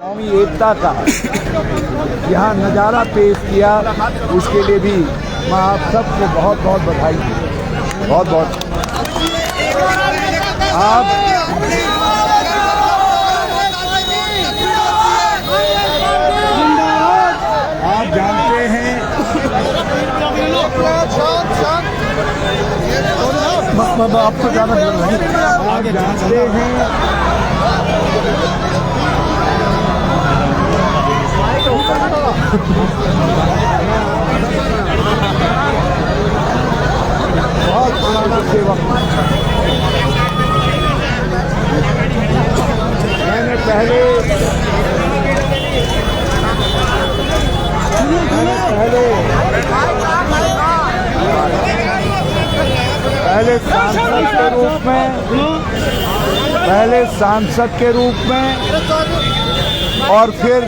कौमी एकता का यहाँ नज़ारा पेश किया, उसके लिए भी मैं आप सबको बहुत बहुत बधाई दूँ। बहुत बहुत आप जानते हैं, आपको ज़्यादा आप जानते हैं बहुत पुराना सेवक। मैंने पहले सांसद के रूप में और फिर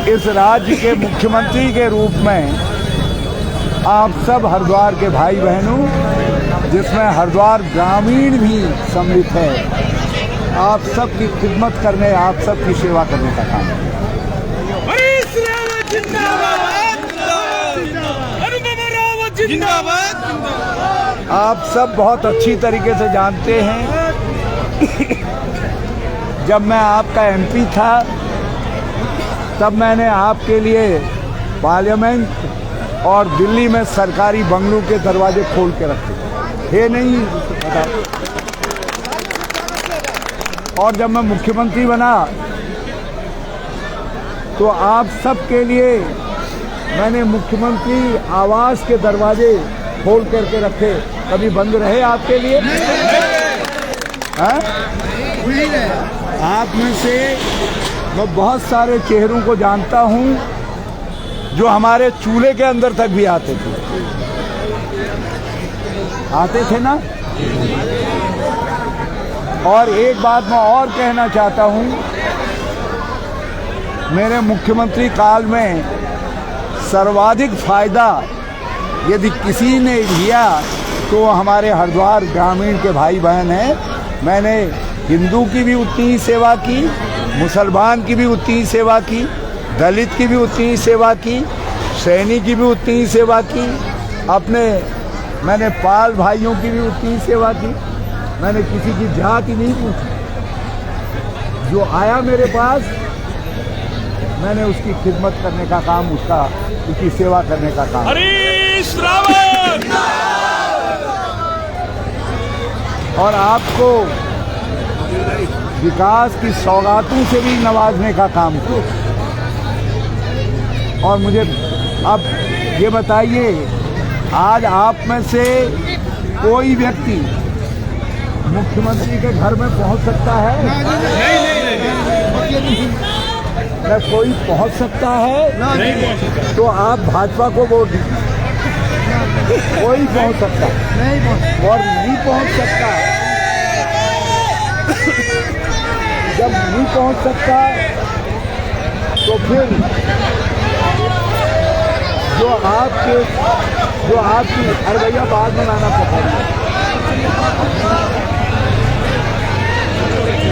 इस राज्य के मुख्यमंत्री के रूप में आप सब हरिद्वार के भाई बहनों, जिसमें हरिद्वार ग्रामीण भी सम्मिलित है, आप सब की खिदमत करने, आप सब की सेवा करने का काम है। आप सब बहुत अच्छी तरीके से जानते हैं, जब मैं आपका एमपी था तब मैंने आपके लिए पार्लियामेंट और दिल्ली में सरकारी बंगलों के दरवाजे खोल के रखे थे नहीं। और जब मैं मुख्यमंत्री बना तो आप सब के लिए मैंने मुख्यमंत्री आवास के दरवाजे खोल करके रखे। कभी बंद रहे आपके लिए? आप में से मैं बहुत सारे चेहरों को जानता हूं जो हमारे चूल्हे के अंदर तक भी आते थे ना। और एक बात मैं और कहना चाहता हूं, मेरे मुख्यमंत्री काल में सर्वाधिक फायदा यदि किसी ने लिया तो हमारे हरिद्वार ग्रामीण के भाई बहन हैं। मैंने हिंदू की भी उतनी ही सेवा की, मुसलमान की भी उतनी ही सेवा की, दलित की भी उतनी ही सेवा की, सैनी की भी उतनी ही सेवा की, मैंने पाल भाइयों की भी उतनी ही सेवा की। मैंने किसी की जाति नहीं पूछी। जो आया मेरे पास मैंने उसकी खिदमत करने का काम, उसकी सेवा करने का काम। हरीश रावत और आपको विकास की सौगातों से भी नवाजने का काम किया। और मुझे अब ये बताइए, आज आप में से कोई व्यक्ति मुख्यमंत्री के घर में पहुंच सकता है? नहीं। कोई पहुंच सकता है? तो आप भाजपा को वोट दीजिए। कोई पहुंच सकता है और नहीं पहुंच सकता। जब नहीं पहुंच सकता तो फिर जो आपकी भैया बाद में लाना पड़ेगा,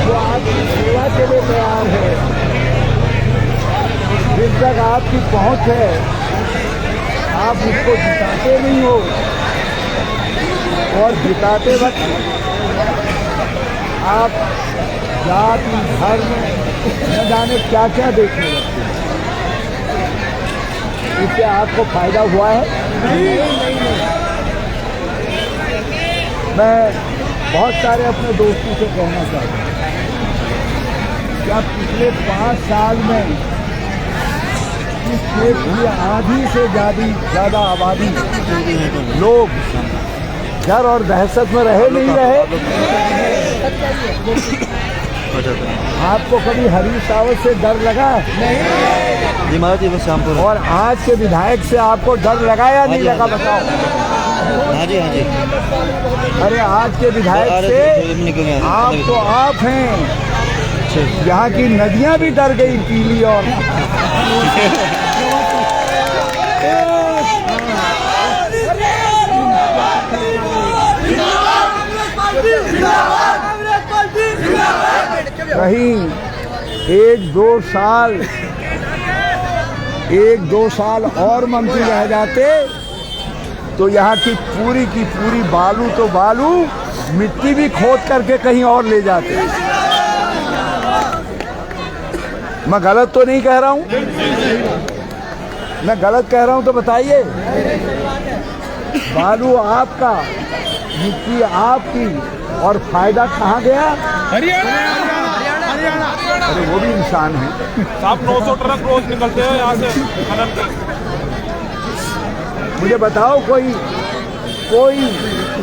जो आपकी सेवा के लिए तैयार है, जिस तक आपकी पहुंच है, आप उसको जिताते नहीं हो। और जिताते वक्त आप जाति धर्म न जाने क्या क्या देखने लगते हैं। इससे आपको फायदा हुआ है? नहीं। मैं बहुत सारे अपने दोस्तों से कहना चाहता हूँ, क्या पिछले 5 साल में इस देश की आधी से ज़्यादा आबादी लोग डर और दहशत में रहे नहीं रहे? आपको कभी हरीश रावत से डर लगा? नहीं। और आज के विधायक से आपको डर लगा या नहीं लगा, बताओ? हाँ जी। अरे आज के विधायक से आप तो आप हैं, यहाँ की नदियाँ भी डर गई, पीली और कहीं एक दो साल और मंत्री रह जाते तो यहाँ की पूरी बालू तो बालू, मिट्टी भी खोद करके कहीं और ले जाते। मैं गलत तो नहीं कह रहा हूँ? मैं गलत कह रहा हूँ तो बताइए। बालू आपका, मिट्टी आपकी, और फायदा कहाँ गया? हरियाणा। अरे वो भी इंसान है। साहब 900 ट्रक रोज निकलते हैं यहाँ से खनन के। मुझे बताओ कोई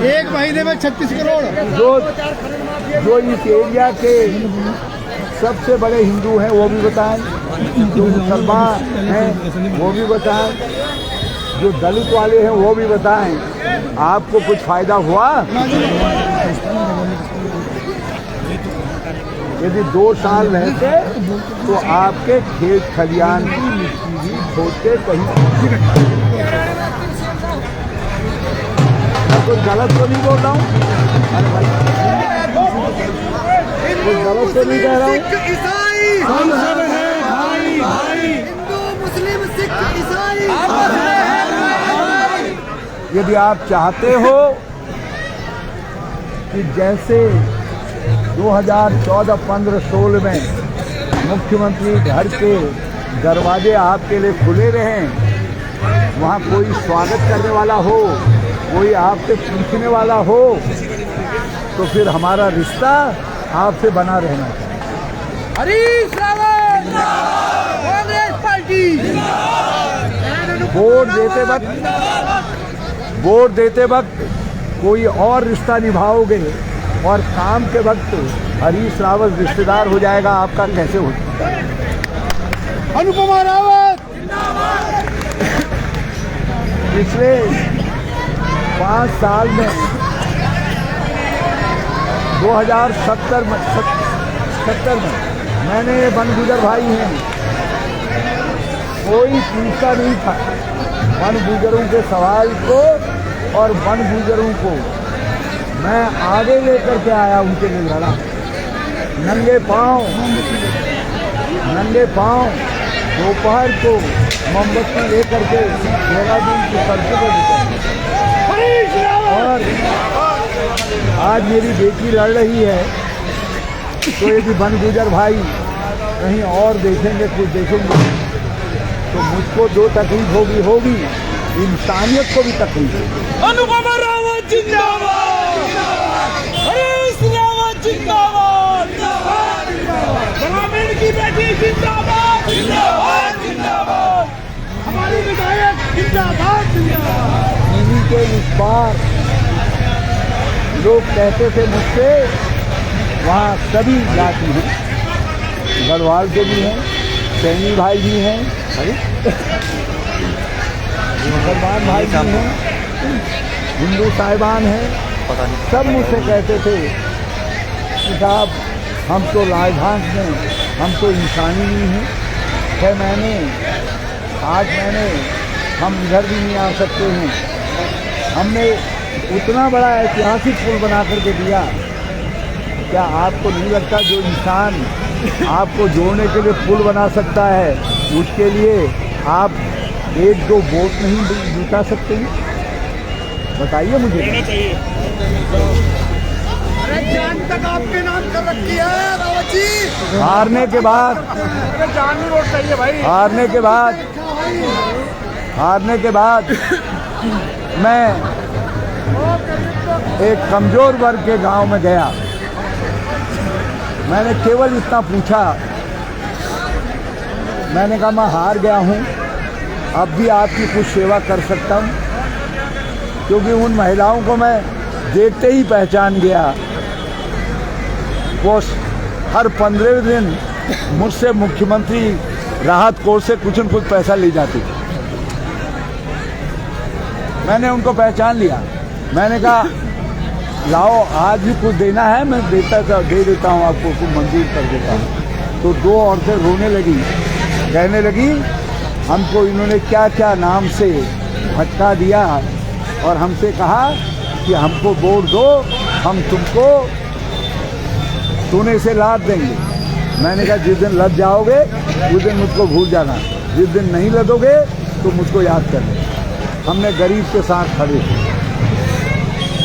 एक महीने में 36 करोड़ जो इस एरिया के सबसे बड़े हिंदू हैं वो भी बताएं, जो मुसलमान हैं वो भी बताएं, जो दलित वाले हैं वो भी बताएं। आपको कुछ फायदा हुआ? यदि 2 साल रहते तो आपके खेत खलियान की मिट्टी भी खोदते कहीं। मैं कुछ गलत तो नहीं बोल रहा हूँ? अरे भाई कुछ गलत तो नहीं कह रहा हूँ? हिंदू मुस्लिम सिख ईसाई। यदि आप चाहते हो कि जैसे 2014-15-16 में मुख्यमंत्री घर के दरवाजे आपके लिए खुले रहें, वहाँ कोई स्वागत करने वाला हो, कोई आपसे पूछने वाला हो, तो फिर हमारा रिश्ता आपसे बना रहना चाहिए। हरीश रावत कांग्रेस पार्टी। वोट देते वक्त कोई और रिश्ता निभाओगे और काम के वक्त हरीश रावत रिश्तेदार हो जाएगा, आपका कैसे हो सकता है? अनुपमा रावत। पिछले 5 साल में 2070 में मैंने वन गुजर भाई हैं, कोई पूछता नहीं था वन गुजरों के सवाल को, और वन गुजरों को मैं आगे लेकर के आया, उनके लिए लड़ा। नंगे पाँव दोपहर को मोमबत्ती लेकर के देहरादून की सड़कों पर निकले। और आज मेरी बेटी लड़ रही है, तो यदि वन गुजर भाई कहीं और देखेंगे, कुछ देखेंगे, तो मुझको जो तकलीफ होगी, इंसानियत को भी तकलीफ होगी। अनुपमा रावत जिंदाबाद, हरीश रावत जिंदाबाद, ग्रामीण की बेटी जिंदाबाद, हमारी विधायक जिंदाबाद। टीवी के इस बार लोग कहते थे मुझसे, वहाँ सभी जाति हैं, गढ़वाल के भी हैं, सैनी भाई भी हैं, मुसलमान भाई भी हैं, हिंदू साहिबान हैं, सब मुझसे कहते थे कि साहब हम तो लाभांश में, हम तो इंसानी नहीं हैं। 6 महीने 8 महीने हम इधर भी नहीं आ सकते हैं। हमने उतना बड़ा ऐतिहासिक पुल बना करके दिया, क्या आपको नहीं लगता जो इंसान आपको जोड़ने के लिए पुल बना सकता है, उसके लिए आप 1-2 वोट नहीं जुटा सकते हैं? बताइए मुझे। अरे जान तक आपके नाम कर रखी है रावत जी। हारने के बाद जान भी वोट चाहिए भाई। हारने के बाद मैं एक कमजोर वर्ग के गांव में गया। मैंने केवल इतना पूछा, मैंने कहा मैं हार गया हूं, अब भी आपकी कुछ सेवा कर सकता हूं, क्योंकि उन महिलाओं को मैं देखते ही पहचान गया। वो हर 15 दिन मुझसे मुख्यमंत्री राहत कोष से कुछ न कुछ पैसा ले जाती थी। मैंने उनको पहचान लिया। मैंने कहा लाओ आज भी कुछ देना है, मैं दे देता हूँ आपको, कुछ मंजूर कर देता हूँ। तो 2 औरतें रोने लगी, कहने लगी हमको इन्होंने क्या क्या नाम से भटका दिया, और हमसे कहा कि हमको वोट दो, हम तुमको सोने से लाद देंगे। मैंने कहा जिस दिन लद जाओगे उस दिन मुझको भूल जाना, जिस दिन नहीं लदोगे तो मुझको याद करना। हमने गरीब के साथ खड़े थे।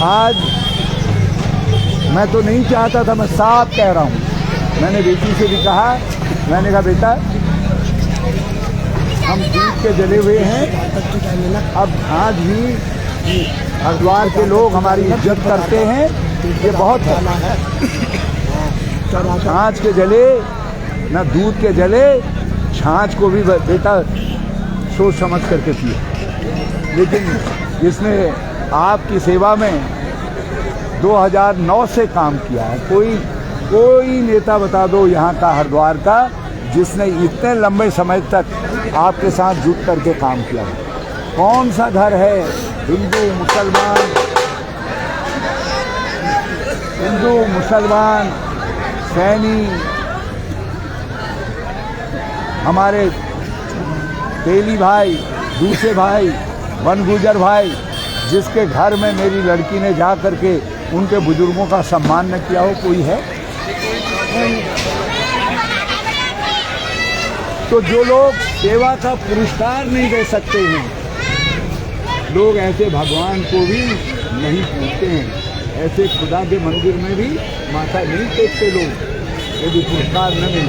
आज मैं तो नहीं चाहता था, मैं साफ कह रहा हूँ, मैंने बेटी से भी कहा, मैंने कहा बेटा हम दूध के जले हुए हैं, अब आज भी हरिद्वार के लोग हमारी इज्जत करते हैं, ये बहुत है। छाछ के जले न दूध के जले, छाछ को भी बेटा सोच समझ करके पिए। लेकिन इसने आपकी सेवा में 2009 से काम किया है। कोई नेता बता दो यहाँ का हरिद्वार का जिसने इतने लंबे समय तक आपके साथ जुट करके काम किया है? कौन सा घर है हिंदू मुसलमान सैनी, हमारे तेली भाई, दूसरे भाई, बनगुजर भाई, जिसके घर में मेरी लड़की ने जा करके उनके बुजुर्गों का सम्मान न किया हो, कोई है? तो जो लोग सेवा का पुरस्कार नहीं दे सकते हैं, लोग ऐसे भगवान को भी नहीं पूछते हैं, ऐसे खुदा के मंदिर में भी माथा नहीं टेकते लोग। यदि पुरस्कार न मिले,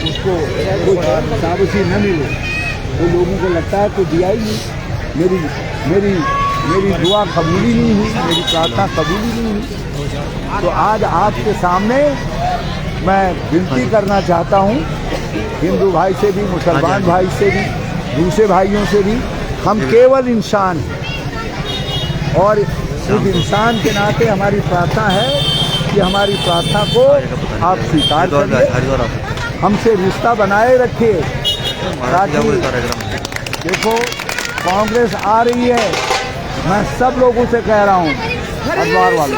उसको कुछ शाबाशी न मिले, तो लोगों को लगता है तो दिया ही नहीं, मेरी दुआ कबूली नहीं हुई, मेरी प्रार्थना कबूली नहीं हुई। तो आज आपके सामने मैं विनती करना चाहता हूँ, हिंदू भाई से भी, मुसलमान भाई से भी, दूसरे भाइयों से भी, हम केवल इंसान हैं और उस इंसान के नाते हमारी प्रार्थना है कि हमारी प्रार्थना को आप स्वीकार करिए, हमसे रिश्ता बनाए रखिए। ताकि देखो कांग्रेस आ रही है, मैं सब लोगों से कह रहा हूँ, हरिद्वार वालों,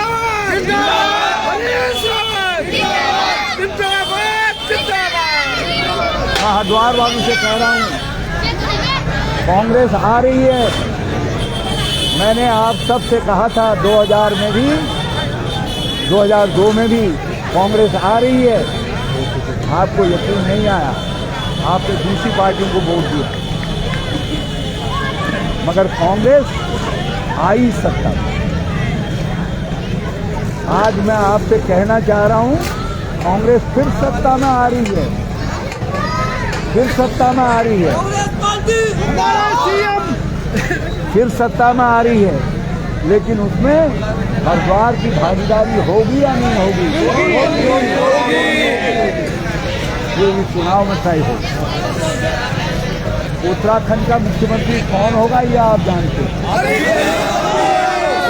मैं हरिद्वार वालों से कह रहा हूँ, कांग्रेस आ रही है। मैंने आप सब से कहा था 2000 में भी, 2002 में भी कांग्रेस आ रही है, आपको यकीन नहीं आया, आपने दूसरी पार्टियों को वोट दिया, मगर कांग्रेस आई सत्ता में। आज मैं आपसे कहना चाह रहा हूं, कांग्रेस फिर सत्ता में आ रही है, फिर सत्ता में आ रही है, फिर सत्ता में आ रही है, लेकिन उसमें हरिद्वार की भागीदारी होगी या नहीं होगी? ये भी चुनाव में तय हो। उत्तराखंड का मुख्यमंत्री कौन होगा ये आप जानते हैं?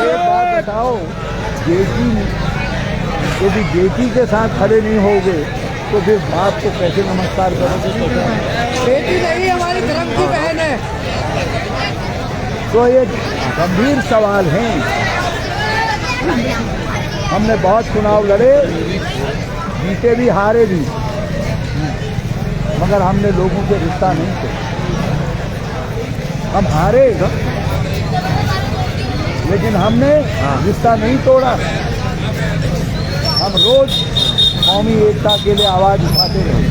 एक बात बताओ, यदि बेटी के साथ खड़े नहीं होगे तो फिर बाप को कैसे नमस्कार करोगे? बेटी नहीं, हमारी धर्म की बहन है। तो ये गंभीर सवाल हैं। हमने बहुत चुनाव लड़े, जीते भी हारे भी, मगर हमने लोगों से रिश्ता नहीं किया। हम हारे लेकिन हमने रिश्ता नहीं तोड़ा। हम रोज कौमी एकता के लिए आवाज उठाते रहे।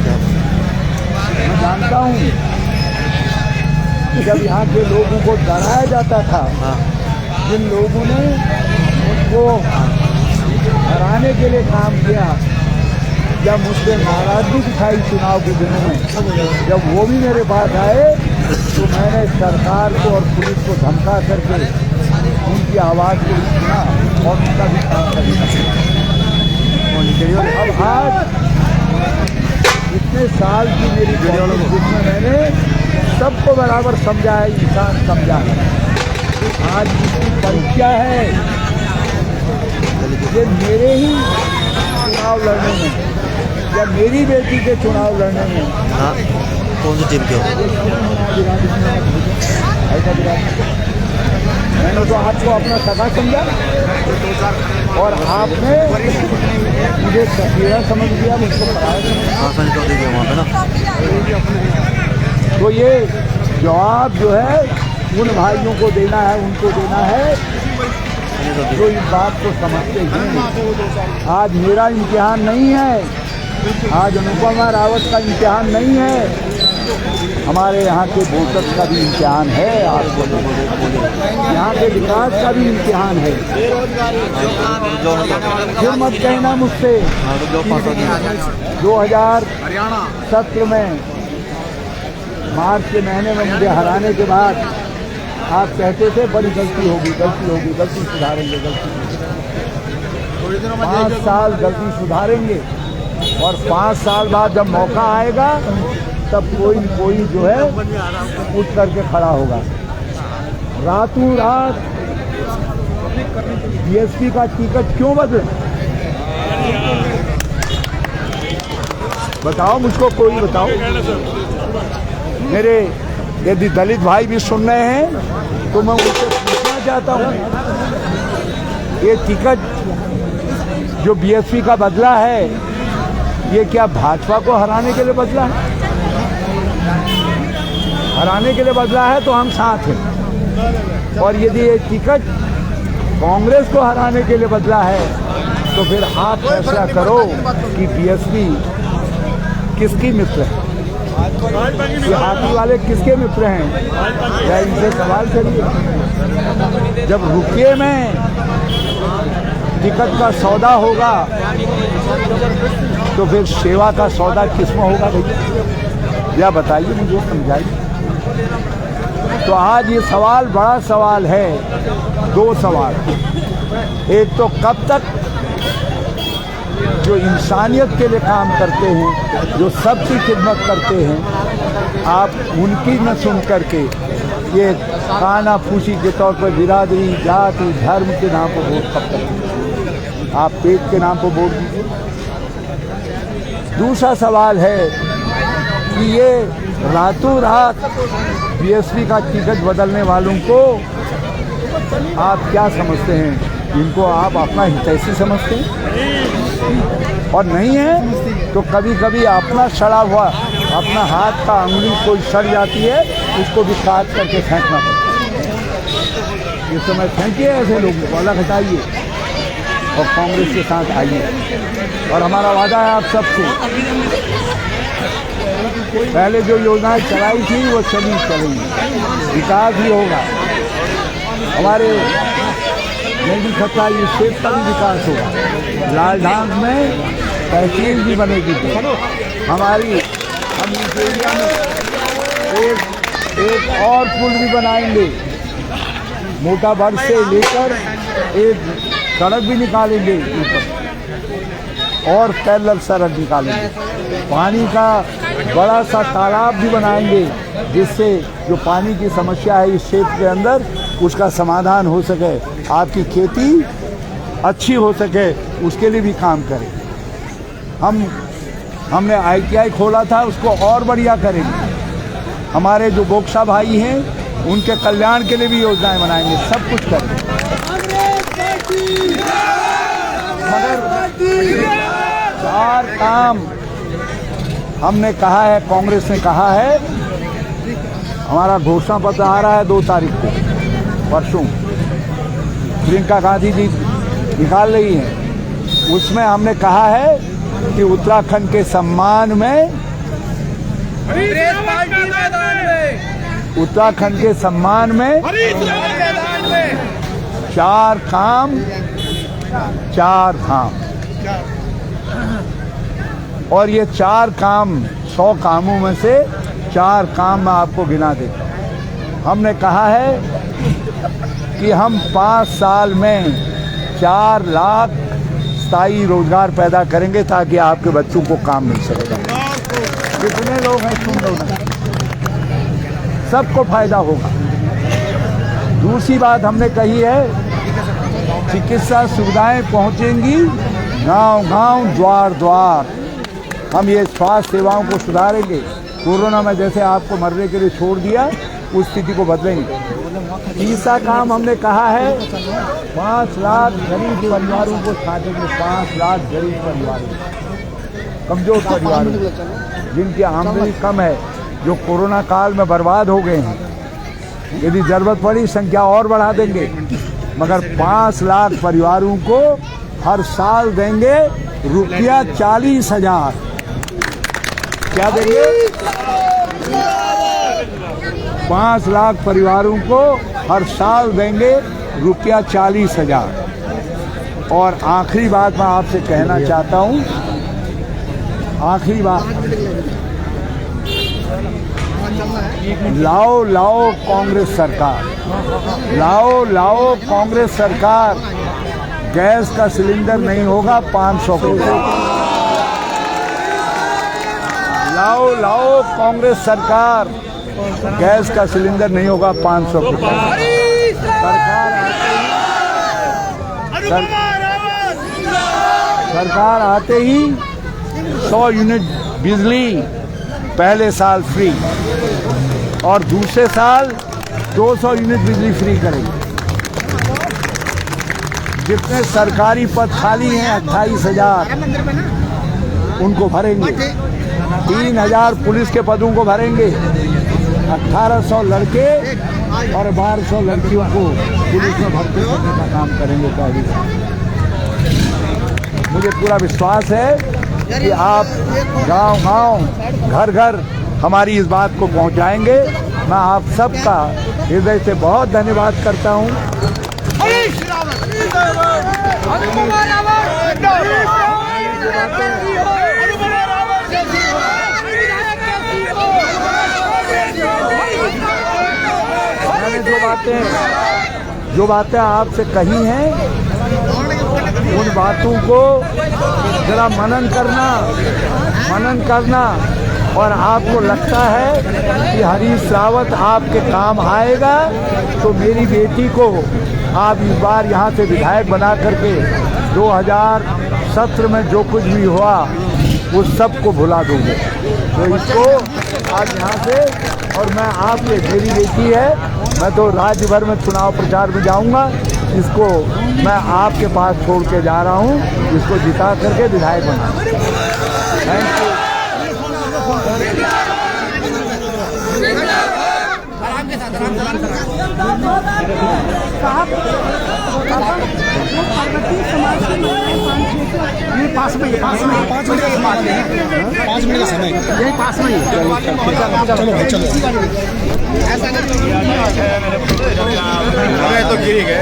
मैं जानता हूँ जब यहाँ के लोगों को डराया जाता था, जिन लोगों ने उनको हराने के लिए काम किया, जब मुझसे नाराजगी दिखाई चुनाव के दिनों में, जब वो भी मेरे पास आए तो मैंने सरकार को और पुलिस को धमका करके उनकी आवाज़ को सुना और उनका भी काम करना। अब आज इतने साल की मेरी जिसमें मैंने सबको बराबर समझा है, इंसान समझा है। आज जिसकी परीक्षा है ये मेरे ही चुनाव लड़ने में या मेरी बेटी के चुनाव लड़ने में। हाँ, कौन सी टीम के हो? मैंने तो आपको अपना सगा समझा और आपने मुझे सफीरा समझ लिया, मुझको पढ़ाया वहाँ पे ना। तो ये जवाब जो है उन भाइयों को देना है, उनको देना है जो इस बात को समझते हैं। आज मेरा इम्तिहान नहीं है आज अनुपमा रावत का इम्तिहान नहीं है, हमारे यहाँ के वोटर्स का भी इम्तिहान है, आपको यहाँ के विकास का भी इम्तिहान है। फिर मत कहना मुझसे 2017 में मार्च के महीने में मुझे हराने के बाद आप कहते थे बड़ी गलती होगी, गलती सुधारेंगे, 5 साल गलती सुधारेंगे और 5 साल बाद जब मौका आएगा तब कोई जो है उठ करके खड़ा होगा। रातों रात बीएसपी का टिकट क्यों बदले? बताओ मुझको, कोई बताओ। मेरे यदि दलित भाई भी सुन रहे हैं तो मैं उनसे पूछना चाहता हूँ, ये टिकट जो बीएसपी का बदला है ये क्या भाजपा को हराने के लिए बदला है? हराने के लिए बदला है तो हम साथ हैं, और यदि ये टिकट कांग्रेस को हराने के लिए बदला है तो फिर आप फैसला करो कि बीएसपी किसकी मित्र है, ये हाथी वाले किसके मित्र हैं, या इनसे सवाल करिए। जब रुपये में टिकट का सौदा होगा तो फिर सेवा का सौदा किसमें होगा भैया? या बताइए मुझे, समझाइए। तो आज ये सवाल बड़ा सवाल है, 2 सवाल। एक तो कब तक जो इंसानियत के लिए काम करते हैं, जो सबकी खिदमत करते हैं, आप उनकी न सुन करके ये खाना फूसी के तौर पर बिरादरी, जाति, धर्म के नाम पर वोट कब करते? आप पेट के नाम पर वोट दीजिए। दूसरा सवाल है कि ये रातों रात बीएसपी का टिकट बदलने वालों को आप क्या समझते हैं? इनको आप अपना हितैषी समझते हैं? और नहीं है तो कभी कभी अपना सड़ा हुआ अपना हाथ का अंगुली कोई सड़ जाती है, उसको भी काट करके फेंकना पड़ता है। इस समय फेंकिए ऐसे लोगों को, अलग हटाइए और कांग्रेस के साथ आइए। और हमारा वादा है आप सबसे, पहले जो योजनाएं चलाई थी वो चलेंगी, विकास भी होगा, हमारे नदी खतरा स्टेट का भी विकास होगा, लालधाम में तहसील भी बनेगी, हमारी हम इस एरिया में एक और पुल भी बनाएंगे, मोटा वर्ग से लेकर एक सड़क भी निकालेंगे ऊपर और पैरेलल सड़क निकालेंगे, पानी का बड़ा सा तालाब भी बनाएंगे जिससे जो पानी की समस्या है इस क्षेत्र के अंदर उसका समाधान हो सके, आपकी खेती अच्छी हो सके, उसके लिए भी काम करें। हमने ITI खोला था, उसको और बढ़िया करेंगे। हमारे जो बोक्सा भाई हैं उनके कल्याण के लिए भी योजनाएं बनाएंगे, सब कुछ करेंगे। मगर 4 काम हमने कहा है, कांग्रेस ने कहा है, हमारा घोषणा पत्र आ रहा है 2 तारीख को, परसों प्रियंका गांधी जी निकाल रही हैं, उसमें हमने कहा है कि उत्तराखंड के सम्मान में, उत्तराखंड के सम्मान में 4 काम 4 धाम, और ये 4 काम 100 कामों में से 4 काम मैं आपको गिना देता हूँ। हमने कहा है कि हम 5 साल में 4 लाख स्थायी रोजगार पैदा करेंगे ताकि आपके बच्चों को काम मिल सके। कितने लोग हैं सुन लो ना, सबको फायदा होगा। दूसरी बात हमने कही है, चिकित्सा सुविधाएं पहुंचेंगी गांव गांव, द्वार द्वार। हम ये स्वास्थ्य सेवाओं को सुधारेंगे। कोरोना में जैसे आपको मरने के लिए छोड़ दिया, उस स्थिति को बदलेंगे। तीसरा काम हमने कहा है 5 लाख गरीब परिवारों को छाटेंगे, 5 लाख गरीब परिवारों, कमजोर परिवारों जिनकी आमदनी कम है, जो कोरोना काल में बर्बाद हो गए हैं। यदि जरूरत पड़ी संख्या और बढ़ा देंगे, मगर 5 लाख परिवारों को हर साल देंगे रुपया 40,000। क्या देंगे? 5 लाख परिवारों को हर साल देंगे रुपया 40,000। और आखिरी बात मैं आपसे कहना चाहता हूँ, आखिरी बात, लाओ लाओ कांग्रेस सरकार, लाओ लाओ कांग्रेस सरकार। गैस का सिलेंडर नहीं होगा 500 के, लाओ लाओ कांग्रेस सरकार, गैस का सिलेंडर नहीं होगा 500 के। सरकार आते ही 100 यूनिट बिजली पहले साल फ्री और दूसरे साल 200 यूनिट बिजली फ्री करेंगे। जितने सरकारी पद खाली हैं 28,000 उनको भरेंगे, 3,000 पुलिस के पदों को भरेंगे, 1,800 लड़के और 1,200 लड़कियों को पुलिस में भर्ती करने का काम करेंगे। मुझे पूरा विश्वास है कि आप गांव-गांव, घर-घर हमारी इस बात को पहुंचाएंगे। मैं आप सबका हृदय से बहुत धन्यवाद करता हूं। मैंने जो बातें आपसे कही हैं, उन बातों को जरा मनन करना और आपको लगता है कि हरीश रावत आपके काम आएगा तो मेरी बेटी को आप इस बार यहाँ से विधायक बना करके 2017 में जो कुछ भी हुआ वो सब को भुला दूंगे। तो इसको आज यहाँ से, और मैं आपके, मेरी बेटी है, मैं तो राज्य भर में चुनाव प्रचार में जाऊँगा, इसको मैं आपके पास छोड़ के जा रहा हूँ, इसको जिता करके विधायक बना। Thank you. ये 5 मिनट का समय, यही 5 मिनट। चलो तो गिर गए।